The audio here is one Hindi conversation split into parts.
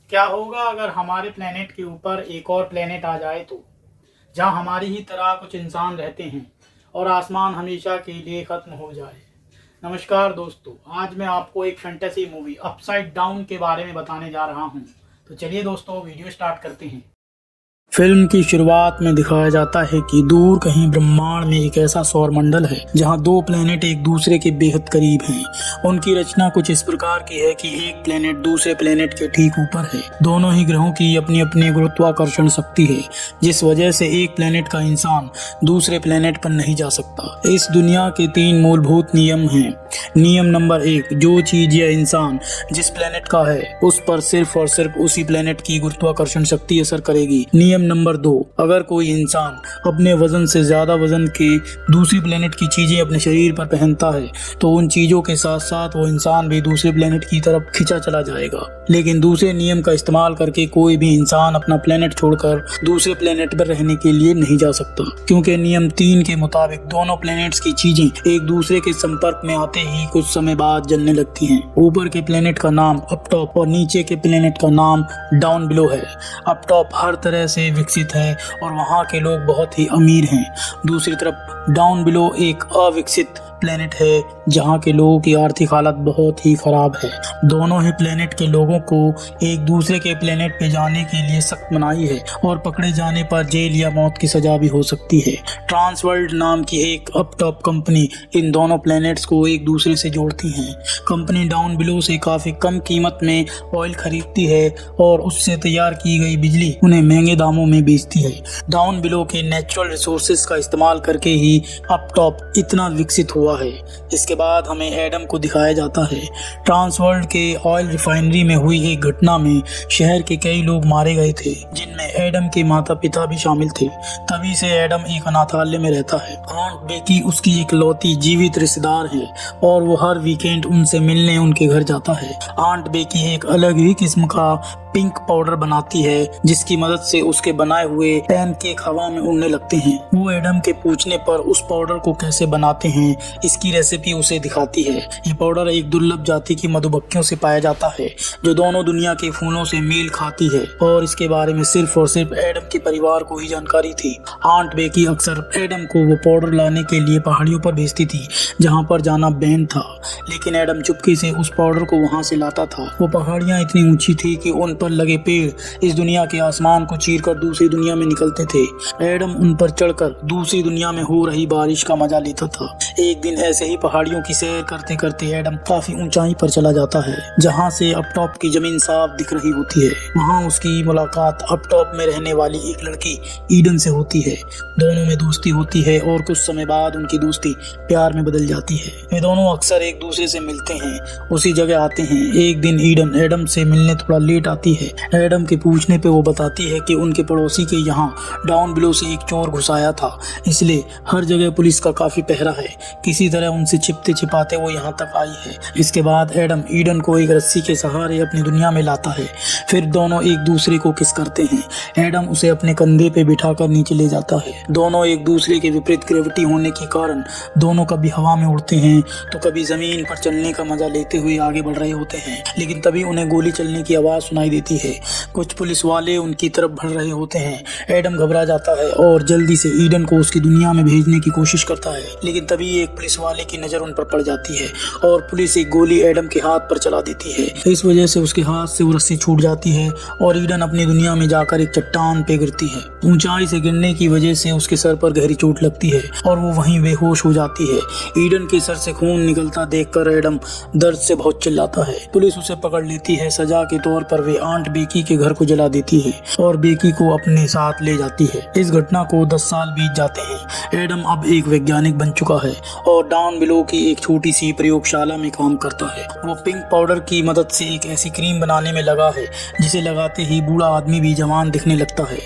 क्या होगा अगर हमारे प्लेनेट के ऊपर एक और प्लेनेट आ जाए तो, जहां हमारी ही तरह कुछ इंसान रहते हैं और आसमान हमेशा के लिए ख़त्म हो जाए। नमस्कार दोस्तों, आज मैं आपको एक फैंटेसी मूवी अपसाइड डाउन के बारे में बताने जा रहा हूं। तो चलिए दोस्तों, वीडियो स्टार्ट करते हैं। फिल्म की शुरुआत में दिखाया जाता है कि दूर कहीं ब्रह्मांड में एक ऐसा सौरमंडल है जहां दो प्लेनेट एक दूसरे के बेहद करीब हैं। उनकी रचना कुछ इस प्रकार की है कि एक प्लेनेट दूसरे प्लेनेट के ठीक ऊपर है। दोनों ही ग्रहों की अपनी अपनी गुरुत्वाकर्षण शक्ति है, जिस वजह से एक प्लेनेट का इंसान दूसरे प्लेनेट पर नहीं जा सकता। इस दुनिया के 3 मूलभूत नियम हैं। नियम नंबर 1, जो चीज या इंसान जिस प्लेनेट का है उस पर सिर्फ और सिर्फ उसी प्लेनेट की गुरुत्वाकर्षण शक्ति असर करेगी। नियम नंबर 2, अगर कोई इंसान अपने वजन से ज्यादा वजन के दूसरी प्लेनेट की चीजें अपने शरीर पर पहनता है तो उन चीजों के साथ साथ वो इंसान भी दूसरे प्लेनेट की तरफ खिंचा चला जाएगा। लेकिन दूसरे नियम का इस्तेमाल करके कोई भी इंसान अपना प्लेनेट छोड़कर दूसरे प्लेनेट पर रहने के लिए नहीं जा सकता, क्योंकि नियम 3 के मुताबिक दोनों प्लेनेट्स की चीजें एक दूसरे के संपर्क में आते ही कुछ समय बाद जलने लगती हैं। ऊपर के प्लेनेट का नाम अप टॉप और नीचे के प्लेनेट का नाम डाउन बिलो है। अप टॉप हर तरह से विकसित है और वहाँ के लोग बहुत ही अमीर हैं। दूसरी तरफ डाउन बिलो एक अविकसित प्लेनेट है जहाँ के लोगों की आर्थिक हालत बहुत ही खराब है। दोनों ही प्लेनेट के लोगों को एक दूसरे के प्लेनेट पे जाने के लिए सख्त मनाही है और पकड़े जाने पर जेल या मौत की सजा भी हो सकती है। ट्रांसवर्ल्ड नाम की एक अप टॉप कंपनी इन दोनों प्लेनेट्स को एक दूसरे से जोड़ती है। कंपनी डाउन बिलो से काफी कम कीमत में ऑयल खरीदती है और उससे तैयार की गई बिजली उन्हें महंगे दामों में बेचती है। डाउन बिलो के नेचुरल रिसोर्सेज का इस्तेमाल करके ही अप टॉप इतना विकसित हुआ है। इसके बाद हमें एडम को दिखाया जाता है। ट्रांसवर्ल्ड के ऑयल रिफाइनरी में हुई एक घटना में शहर के कई लोग मारे गए थे, जिनमें एडम के माता पिता भी शामिल थे। तभी से एडम एक अनाथालय में रहता है। आंट बेकी उसकी इकलौती जीवित रिश्तेदार है और वो हर वीकेंड उनसे मिलने उनके घर जाता है। आंट बेकी एक अलग ही किस्म का पिंक पाउडर बनाती है, जिसकी मदद से उसके बनाए हुए पैनकेक हवा में उड़ने लगते हैं। वो एडम के पूछने पर उस पाउडर को कैसे बनाते हैं इसकी रेसिपी उसे दिखाती है। ये पाउडर एक दुर्लभ जाति की मधुमक्खियों से पाया जाता है जो दोनों दुनिया के फूलों से मेल खाती है और इसके बारे में सिर्फ और सिर्फ एडम के परिवार को ही जानकारी थी। आंट बेकी अक्सर एडम को वो पाउडर लाने के लिए पहाड़ियों पर भेजती थी जहाँ पर जाना बैन था, लेकिन एडम चुपके से उस पाउडर को वहाँ से लाता था। वो पहाड़ियाँ इतनी ऊंची थी कि उन पर लगे पेड़ इस दुनिया के आसमान को चीरकर दूसरी दुनिया में निकलते थे। एडम उन पर चढ़कर दूसरी दुनिया में हो रही बारिश का मजा लेता था। एक दिन ऐसे ही पहाड़ियों की सैर करते करते एडम काफी ऊंचाई पर चला जाता है, जहां से अप टॉप की जमीन साफ दिख रही होती है। वहां उसकी मुलाकात अप टॉप में रहने वाली एक लड़की ईडन से होती है। दोनों में दोस्ती होती है और कुछ समय बाद उनकी दोस्ती प्यार में बदल जाती है। वे दोनों अक्सर एक दूसरे से मिलते हैं, उसी जगह आते हैं। एक दिन ईडन एडम से मिलने थोड़ा लेट आती है। एडम के पूछने पे वो बताती है कि उनके पड़ोसी के यहाँ डाउन बिलो से एक चोर घुस आया था, इसलिए हर जगह पुलिस का काफी पहरा है। किसी तरह उनसे छिपते छिपाते वो यहाँ तक आई है। इसके बाद एडम ईडन को एक रस्सी के सहारे अपनी दुनिया में लाता है। फिर दोनों एक दूसरे को किस करते हैं। एडम उसे अपने कंधे पे बिठाकर नीचे ले जाता है। दोनों एक दूसरे के विपरीत ग्रेविटी होने के कारण दोनों कभी हवा में उड़ते हैं तो कभी जमीन पर चलने का मजा लेते हुए आगे बढ़ रहे होते हैं। लेकिन तभी उन्हें गोली चलने की आवाज सुनाई देती है। कुछ पुलिस वाले उनकी तरफ बढ़ रहे होते हैं। एडम घबरा जाता है और जल्दी से ईडन को उसकी दुनिया में भेजने की कोशिश करता है, लेकिन तभी एक पुलिस वाले की नजर उन पर पड़ जाती है और पुलिस एक गोली एडम के हाथ पर चला देती है। इस वजह से उसके हाथ से वो रस्सी छूट जाती है और ईडन अपनी दुनिया में जाकर एक चट्टान पे गिरती है। ऊंचाई से गिरने की वजह से उसके सर पर गहरी चोट लगती है और वो वहीं बेहोश हो जाती है। ईडन के सर से खून निकलता देखकर एडम दर्द से बहुत चिल्लाता है। पुलिस उसे पकड़ लेती है। सजा के तौर पर वे आंट बेकी के घर को जला देती है और बेकी को अपने साथ ले जाती है। इस घटना को 10 साल बीत जाते हैं। एडम अब एक वैज्ञानिक बन चुका है और डाउन बिलो की एक छोटी सी प्रयोगशाला में काम करता है। वो पिंक पाउडर की मदद से एक ऐसी क्रीम बनाने में लगा है जिसे लगाते ही बूढ़ा आदमी भी जवान दिखने लगता है।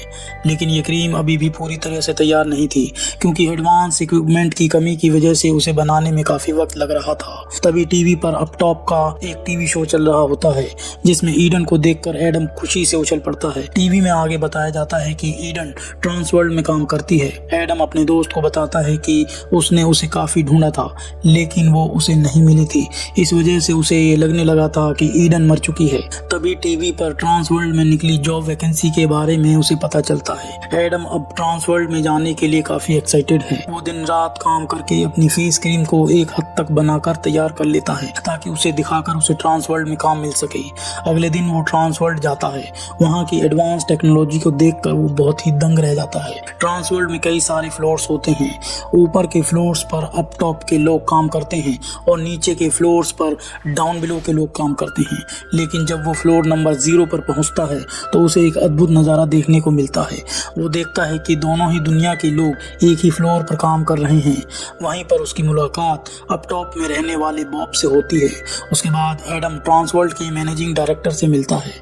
लेकिन ये क्रीम अभी भी पूरी तरह से तैयार नहीं थी, क्योंकि एडवांस इक्विपमेंट की कमी की वजह से उसे बनाने में काफी वक्त लग रहा था। तभी टीवी पर अप टॉप का एक टीवी शो चल रहा होता है जिसमें ईडन को देखकर एडम खुशी से उछल पड़ता है। टीवी में आगे बताया जाता है कि ईडन ट्रांसवर्ल्ड में काम करती है। एडम अपने दोस्त को बताता है कि उसने उसे काफी ढूंढा था लेकिन वो उसे नहीं मिली थी। इस वजह से उसे ये लगने लगा था कि ईडन मर चुकी है। तभी टीवी पर पर ट्रांस वर्ल्ड में निकली जॉब वैकेंसी के बारे में उसे पता चलता है। एडम अब ट्रांस वर्ल्ड में जाने के लिए काफी एक्साइटेड है। वो दिन रात काम करके अपनी फेस क्रीम को एक हद तक बनाकर तैयार कर लेता है ताकि उसे दिखाकर उसे ट्रांस वर्ल्ड में काम मिल सके। अगले दिन वो ट्रांस वर्ल्ड जाता है। वहाँ की एडवांस टेक्नोलॉजी को देखकर वो बहुत ही दंग रह जाता है। ट्रांस वर्ल्ड में कई सारे फ्लोर्स होते हैं। ऊपर के फ्लोर्स पर अप टॉप के लोग काम करते हैं और नीचे के फ्लोर्स पर डाउन बिलो के लोग काम करते हैं। लेकिन जब वो फ्लोर नंबर 0 पर पहुंचता है तो उसे एक अद्भुत नज़ारा देखने को मिलता है। वो देखता है कि दोनों ही दुनिया के लोग एक ही फ्लोर पर काम कर रहे हैं। वहीं पर उसकी मुलाकात अप टॉप में रहने वाले बॉब से होती है। उसके बाद एडम ट्रांस वर्ल्ड के मैनेजिंग डायरेक्टर से मिलता है।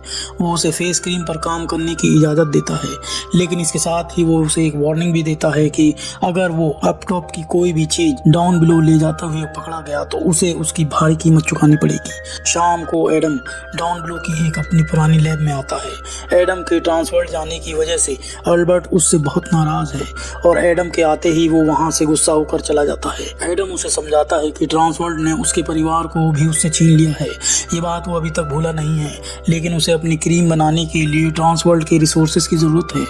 वो उसे फेस क्रीम पर काम करने की इजाज़त देता है, लेकिन इसके साथ ही वो उसे एक वार्निंग भी देता है कि अगर वो अप टॉप की कोई भी चीज़ डाउन बिलो ले जाते हुए पकड़ा गया तो उसे उसकी भारी कीमत चुकानी पड़ेगी। शाम को एडम डाउन बिलो की एक अपनी पुरानी लैब में आता है। एडम के ट्रांस वर्ल्ड जाने की वजह से अल्बर्ट उससे बहुत नाराज है और एडम के आते ही वो वहां से गुस्सा होकर चला जाता है। एडम उसे समझाता है कि ट्रांस वर्ल्ड ने उसके परिवार को भी उससे छीन लिया है। ये बात वो अभी तक भूला नहीं है, लेकिन उसे अपनी क्रीम बनाने के लिए ट्रांस वर्ल्ड के रिसोर्सेज की जरूरत है,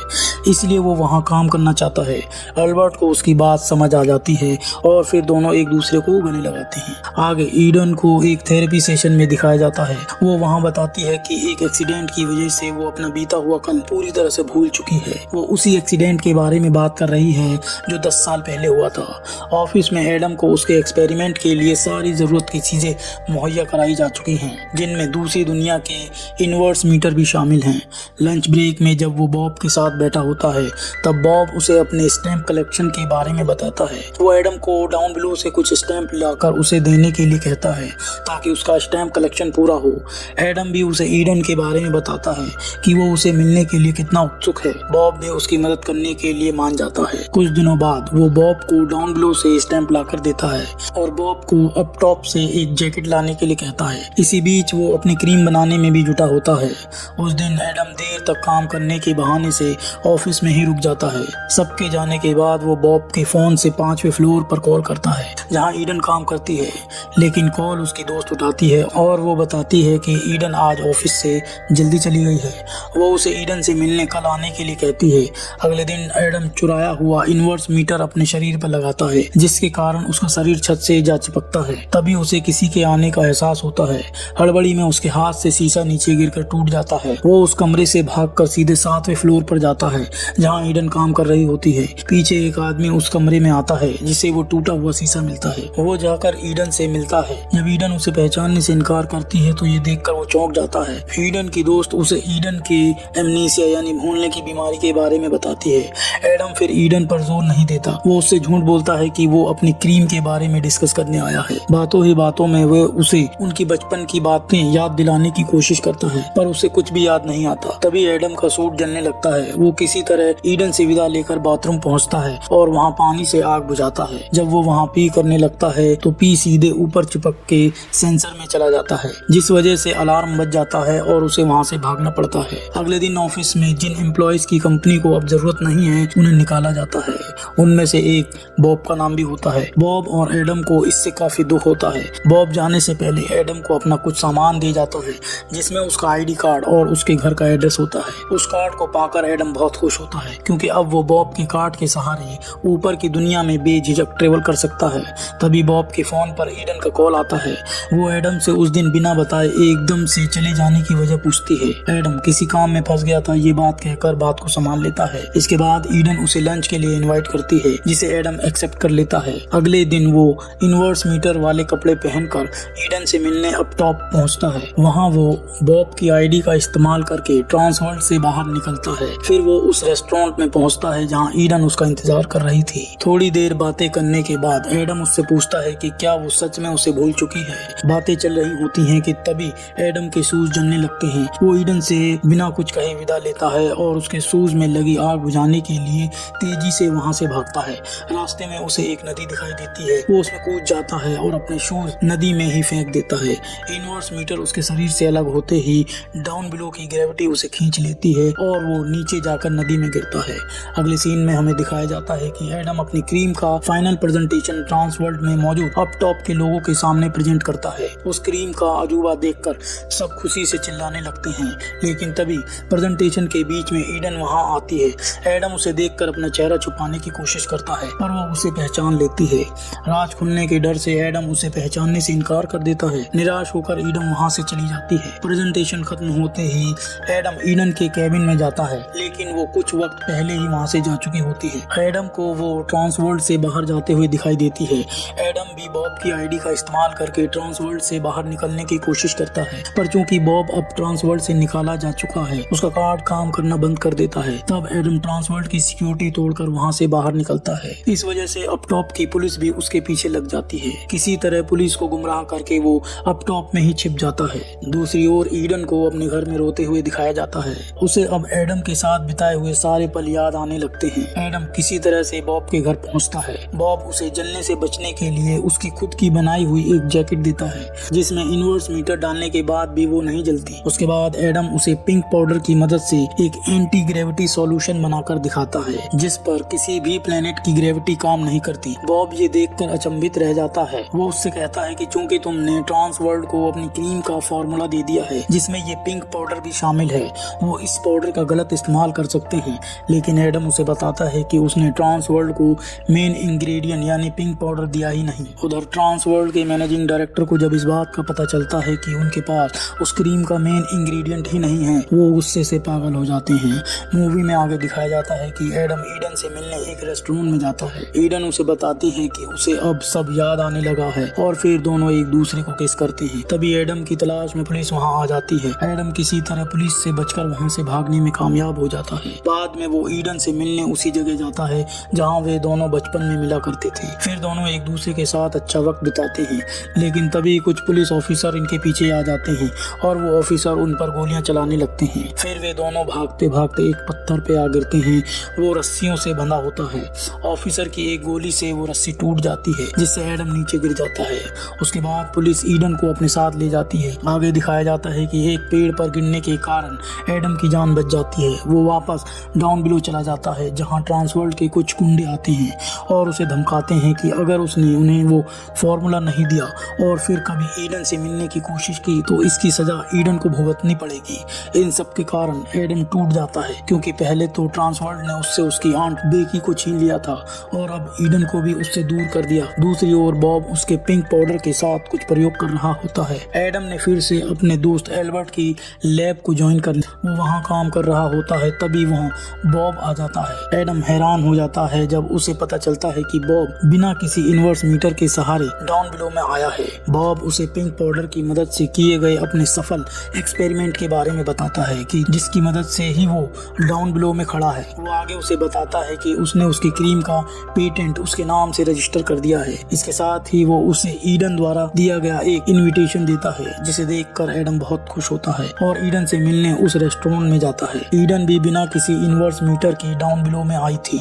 इसलिए वो वहाँ काम करना चाहता है। अल्बर्ट को उसकी बात समझ आ जाती है और फिर दोनों एक दूसरे को गले लगाते हैं। आगे ईडन को एक थेरेपी सेशन में दिखाया जाता है। वो वहाँ बताती है कि एक एक्सीडेंट की वजह से वो अपना बीता हुआ कल पूरी तरह से भूल चुकी है। वो उसी एक्सीडेंट के बारे में बात कर रही है जो 10 साल पहले हुआ था। ऑफिस में एडम को उसके एक्सपेरिमेंट के लिए सारी जरूरत की चीजें मुहैया कराई जा चुकी हैं, जिनमें दूसरी दुनिया के इनवर्स मीटर भी शामिल हैं। लंच ब्रेक में जब वो बॉब के साथ बैठा होता है तब बॉब उसे अपने स्टैम्प कलेक्शन के बारे में बताता है। वो एडम को डाउन बिलो से कुछ स्टैम्प लाकर उसे देने के लिए कहता है ताकि उसका स्टैम्प कलेक्शन पूरा हो। एडम भी उसे ईडन के बारे में बताता है कि वो उसे मिलने के लिए कितना उत्सुक है। बॉब भी उसकी मदद करने के लिए मान जाता है। कुछ दिनों बाद वो बॉब को डाउन बिलो से स्टैम्प लाकर देता है और बॉब को अप टॉप से एक जैकेट लाने के लिए कहता है। इसी बीच वो अपनी क्रीम बनाने में भी जुटा होता है। उस दिन एडम देर तक काम करने के बहाने से ऑफिस में ही रुक जाता है। सबके जाने के बाद वो बॉब के फोन से 5वें फ्लोर पर कॉल करता है जहाँ ईडन काम करती है, लेकिन कॉल उसकी दोस्त उठाती है और वो बताती है कि ईडन आज ऑफिस से जल्दी चली गई है। वो उसे ईडन से मिलने कल आने के लिए कहती है। अगले दिन एडम चुराया हुआ इनवर्स मीटर अपने शरीर पर लगाता है, जिसके कारण उसका शरीर छत से जा चिपकता है। तभी उसे किसी के आने का एहसास होता है। हड़बड़ी में उसके हाथ से शीशा नीचे गिरकर टूट जाता है। वो उस कमरे से भागकर सीधे 7वें फ्लोर पर जाता है जहाँ ईडन काम कर रही होती है। पीछे एक आदमी उस कमरे में आता है जिसे वो टूटा हुआ शीशा मिलता है। वो जाकर ईडन से मिलता है। जब ईडन उसे पहचानने से इनकार करती है तो ये देखकर वो चौंक जाता है। ईडन की दोस्त उसे ईडन की एमनीसिया यानी भूलने की बीमारी के बारे में बताती है। एडम फिर ईडन पर जोर नहीं देता। वो उससे झूठ बोलता है कि वो अपनी क्रीम के बारे में डिस्कस करने आया है। बातों ही बातों में वो उसे उनकी बचपन की बातें याद दिलाने की कोशिश करता है, पर उसे कुछ भी याद नहीं आता। तभी एडम का सूट जलने लगता है। वो किसी तरह ईडन से विदा लेकर बाथरूम पहुंचता है और वहां पानी से आग बुझाता है। जब वो वहां पी करने लगता है तो पी सीधे ऊपर चिपक के सेंसर में चला जाता है, जिस वजह से अलार्म बज जाता है और उसे वहां से भागना पड़ता है। अगले दिन ऑफिस में जिन एम्प्लॉयज की कंपनी को अब जरूरत नहीं है उन्हें निकाला जाता है। उनमें से एक बॉब का नाम भी होता है। बॉब और एडम को इससे काफी दुख होता है। बॉब जाने से पहले एडम को अपना कुछ सामान दे जाता है, जिसमें उसका आईडी कार्ड और उसके घर का एड्रेस होता है। उस कार्ड को पाकर एडम बहुत खुश होता है, क्योंकि अब वो बॉब के कार्ड के सहारे ऊपर की दुनिया में बेझिझक ट्रेवल कर सकता है। तभी बॉब के फोन पर ईडन का कॉल आता है। वो एडम से उस दिन बिना बताए एकदम से चले जाने की वजह पूछती है। एडम किसी काम में फंस गया था ये बात कहकर बात को संभाल लेता है। इसके बाद ईडन उसे लंच के लिए इनवाइट करती है, जिसे एडम एक्सेप्ट कर लेता है। अगले दिन वो इनवर्स मीटर वाले कपड़े पहनकर ईडन से मिलने अप टॉप पहुंचता है। वहां वो बॉब की आईडी का इस्तेमाल करके ट्रांस वर्ल्ड से बाहर निकलता है। फिर वो उस रेस्टोरेंट में पहुंचता है जहां ईडन उसका इंतजार कर रही थी। थोड़ी देर बातें करने के बाद एडम उससे पूछता है कि क्या वो सच में उसे भूल चुकी है। बातें चल रही होती हैं कि तभी एडम के शूज जलने लगते हैं। वो ईडन से बिना बिना कुछ कहे विदा लेता है और उसके शूज में लगी आग बुझाने के लिए तेजी से वहां से भागता है। रास्ते में उसे एक नदी दिखाई देती है, वो उसमें कूद जाता है और अपने शूज नदी में ही फेंक देता है। इनवर्स मीटर उसके शरीर से अलग होते ही डाउन बिलो की ग्रेविटी उसे खींच लेती है और वो नीचे जाकर नदी में गिरता है। अगले सीन में हमें दिखाया जाता है कि एडम अपनी क्रीम का फाइनल प्रेजेंटेशन ट्रांस वर्ल्ड में मौजूद अप टॉप के लोगों के सामने प्रेजेंट करता है। उस क्रीम का अजूबा देखकर सब खुशी से चिल्लाने लगते हैं, लेकिन तभी प्रेजेंटेशन के बीच में ईडन वहां आती है। एडम उसे देखकर अपना चेहरा छुपाने की कोशिश करता है, पर वो उसे पहचान लेती है। राज खुलने के डर से एडम उसे पहचानने से इनकार कर देता है। निराश होकर ईडन वहां से चली जाती है। प्रेजेंटेशन खत्म होते ही एडम ईडन के कैबिन में जाता है, लेकिन वो कुछ वक्त पहले ही वहां से जा चुकी होती है। एडम को वो ट्रांस वर्ल्ड से बाहर जाते हुए दिखाई देती है। एडम भी बॉब की आईडी का इस्तेमाल करके ट्रांस वर्ल्ड से बाहर निकलने की कोशिश करता है, पर चूंकि बॉब अब ट्रांस वर्ल्ड से निकाला जा चुका है, उसका कार्ड काम करना बंद कर देता है। तब एडम ट्रांस वर्ल्ड की सिक्योरिटी तोड़कर वहां से बाहर निकलता है। इस वजह से अप टॉप की पुलिस भी उसके पीछे लग जाती है। किसी तरह पुलिस को गुमराह करके वो अप टॉप में ही छिप जाता है। दूसरी ओर ईडन को अपने घर में रोते हुए दिखाया जाता है। उसे अब एडम के साथ बिताए हुए सारे पल याद आने लगते हैं। एडम किसी तरह से बॉब के घर पहुंचता है। बॉब उसे जलने से बचने के लिए उसकी खुद की बनाई हुई एक जैकेट देता है, जिसमें इनवर्स मीटर डालने के बाद भी वो नहीं जलती। उसके बाद एडम उसे पिंक पाउडर की मदद से एक एंटी ग्रेविटी सॉल्यूशन बनाकर दिखाता है, जिस पर किसी भी प्लेनेट की ग्रेविटी काम नहीं करती। बॉब ये देखकर अचंभित रह जाता है। वो उससे कहता है कि चूंकि तुमने ट्रांस वर्ल्ड को अपनी क्रीम का फॉर्मूला दे दिया है, जिसमें ये पिंक पाउडर भी शामिल है, वो इस पाउडर का गलत इस्तेमाल कर सकते हैं। लेकिन एडम उसे बताता है कि उसने ट्रांस वर्ल्ड को मेन इंग्रेडिएंट यानी पिंक पाउडर दिया ही नहीं। उधर ट्रांस वर्ल्ड के मैनेजिंग डायरेक्टर को जब इस बात का पता चलता है कि उनके पास उस क्रीम का मेन इंग्रेडिएंट ही नहीं है, वो गुस्से से पागल हो जाते हैं। मूवी में आगे दिखाया जाता है कि एडम ईडन से मिलने एक रेस्टोरेंट में जाता है। ईडन उसे बताती है कि उसे अब सब याद आने लगा है और फिर दोनों एक दूसरे को किस करते हैं। तभी एडम की तलाश में पुलिस वहां आ जाती है। एडम किसी तरह पुलिस से बचकर वहां से भागने में कामयाब हो जाता है। बाद में वो ईडन से मिलने उसी जगह जाता है जहां वे दोनों बचपन में मिला करते थे। फिर दोनों एक दूसरे के साथ अच्छा वक्त बिताते हैं, लेकिन तभी कुछ पुलिस ऑफिसर इनके पीछे आ जाते हैं और वो ऑफिसर उन पर गोलियां चलाने लगते हैं। फिर वे दोनों भागते भागते एक पत्थर पे आ गिरते हैं। वो रस्सियों से बंधा होता है। ऑफिसर की एक गोली से वो रस्सी टूट जाती है, जिससे एडम नीचे गिर जाता है। उसके बाद पुलिस ईडन को अपने साथ ले जाती है। आगे दिखाया जाता है कि एक पेड़ पर गिरने के कारण एडम की जान बच जाती है। वो वापस डाउन बिलो चला जाता है, जहां ट्रांस वर्ल्ड के कुछ गुंडे आते हैं और उसे धमकाते हैं कि अगर उसने उन्हें वो फॉर्मूला नहीं दिया और फिर कभी ईडन से मिलने की कोशिश की तो इसकी सजा ईडन को भुगतनी पड़ेगी। इन सब के कारण एडम टूट जाता है, क्योंकि पहले तो ट्रांस वर्ल्ड ने उससे उसकी आंट बेकी को छीन लिया था और अब ईडन को भी उससे दूर कर दिया। दूसरी ओर बॉब उसके पिंक पाउडर के साथ कुछ प्रयोग कर रहा होता है। एडम ने फिर से अपने दोस्त एल्बर्ट की लैब को ज्वाइन कर लिया। वो वहाँ काम कर रहा होता है, तभी वहाँ बॉब आ जाता है। एडम हैरान हो जाता है जब उसे पता चलता है कि बॉब बिना किसी इनवर्स मीटर के सहारे डाउन बिलो में आया है। बॉब उसे पिंक पाउडर की मदद से किए गए अपने सफल एक्सपेरिमेंट के बारे में बताता है कि जिसकी मदद से ही वो डाउन बिलो में खड़ा है। वो आगे उसे बताता है कि उसने उसकी क्रीम का पेटेंट उसके नाम से रजिस्टर कर दिया है। इसके साथ ही वो उसे ईडन द्वारा दिया गया एक इनविटेशन देता है, जिसे देखकर एडम बहुत खुश होता है और ईडन से मिलने उस रेस्टोरेंट में जाता है। ईडन भी बिना किसी इनवर्स मीटर की डाउन बिलो में आई थी।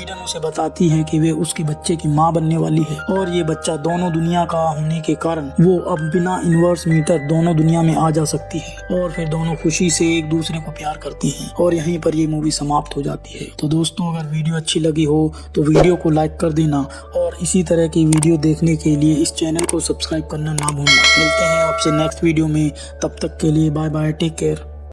ईडन उसे बताती है कि वे उसके बच्चे की माँ बनने वाली है और ये बच्चा दोनों दुनिया का होने के कारण वो अब बिना इनवर्स मीटर दोनों दुनिया में आ जा सकती है और फिर दोनों खुशी से एक दूसरे को प्यार करती हैं और यहीं पर ये मूवी समाप्त हो जाती है। तो दोस्तों, अगर वीडियो अच्छी लगी हो तो वीडियो को लाइक कर देना और इसी तरह की वीडियो देखने के लिए इस चैनल को सब्सक्राइब करना ना भूलना। मिलते हैं आपसे नेक्स्ट वीडियो में, तब तक के लिए बाय बाय, टेक केयर।